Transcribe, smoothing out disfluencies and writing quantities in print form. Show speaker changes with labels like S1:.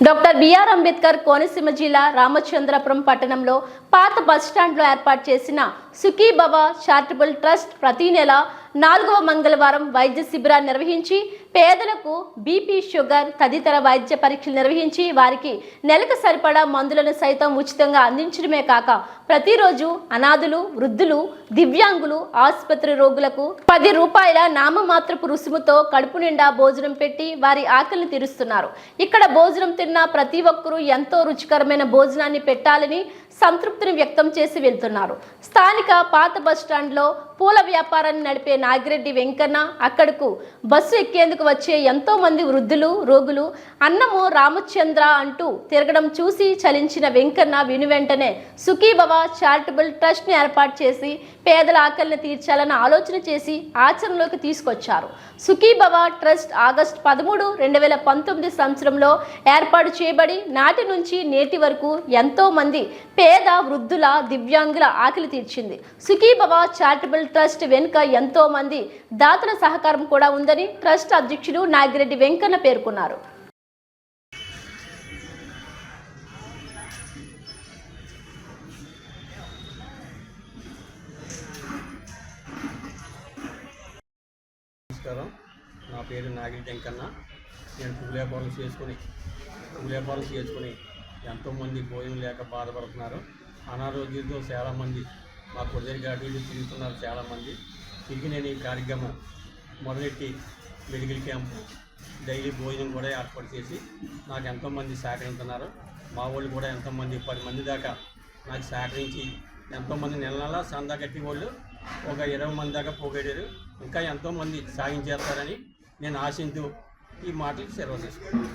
S1: Doctor BR Ambedkar Konaseema జిల్లా రామచంద్రపురం పట్టణంలో పాత బస్టాండ్లో ఏర్పాటు చేసిన సుఖీభవ చారిటబుల్ ట్రస్ట్ ప్రతి నెల 4వ మంగళవారం వైద్య శిబిరాన్ని నిర్వహించి పేదలకు బీపీ, షుగర్ తదితర వైద్య పరీక్షలు నిర్వహించి వారికి నెలకు సరిపడా మందులను సైతం ఉచితంగా అందించడమే కాక ప్రతిరోజు అనాథులు, వృద్ధులు, దివ్యాంగులు, ఆసుపత్రి రోగులకు 10 రూపాయల నామమాత్రపు రుసుముతో కడుపు నిండా భోజనం పెట్టి వారి ఆకలిని తీరుస్తున్నారు. ఇక్కడ భోజనం తిన్న ప్రతి ఒక్కరూ ఎంతో రుచికరమైన భోజనాన్ని పెట్టాలని సంతృప్తిని వ్యక్తం చేసి వెళ్తున్నారు. స్థానిక పాత బస్టాండ్లో పూల వ్యాపారాన్ని నడిపే నాగిరెడ్డి వెంకన్న అక్కడకు బస్సు ఎక్కేందుకు వచ్చే ఎంతో మంది వృద్ధులు, రోగులు అన్నము రామచంద్ర అంటూ తిరగడం చూసి చలించిన వెంకన్న వెంటనే సుఖీభవ చారిటబుల్ ట్రస్ట్ ని ఏర్పాటు చేసి పేదల ఆకలిని తీర్చాలన్న ఆలోచన చేసి ఆచరణలోకి తీసుకొచ్చారు. సుఖీభవ ట్రస్ట్ ఆగస్టు 13, 2019 సంవత్సరంలో ఏర్పాటు చేయబడి నాటి నుంచి నేటి వరకు ఎంతో మంది పేద, వృద్ధుల, దివ్యాంగుల ఆకలి తీర్చింది. సుఖీభవ చారిటబుల్ ట్రస్ట్ వెనుక ఎంతో మంది దాతల సహకారం కూడా ఉందని ట్రస్ట్ అధ్యక్షుడు నాగిరెడ్డి వెంకన్న పేర్కొన్నారు.
S2: నమస్కారం, నా పేరు నాగిరెడ్డి వెంకన్న. నేను పూల వ్యాపారం చేసుకుని ఎంతోమంది భోజనం లేక బాధపడుతున్నారు. అనారోగ్యంతో చాలామంది మా కొద్దిగా అటు ఇటు తిరుగుతున్నారు. చాలామంది తిరిగి నేను ఈ కార్యక్రమం మొదలెట్టి మెడికల్ క్యాంపు, డైలీ భోజనం కూడా ఏర్పాటు చేసి నాకు ఎంతోమంది సహకరిస్తున్నారు. మా వాళ్ళు కూడా ఎంతోమంది 10 మంది దాకా నాకు సహకరించి ఎంతోమంది నెల సందా కట్టి వాళ్ళు ఒక 20 మంది దాకా పోగొట్టారు. ఇంకా ఎంతోమంది సాగించేస్తారని నేను ఆశిస్తూ ఈ మాటలు సెలవు తీసుకున్నాను.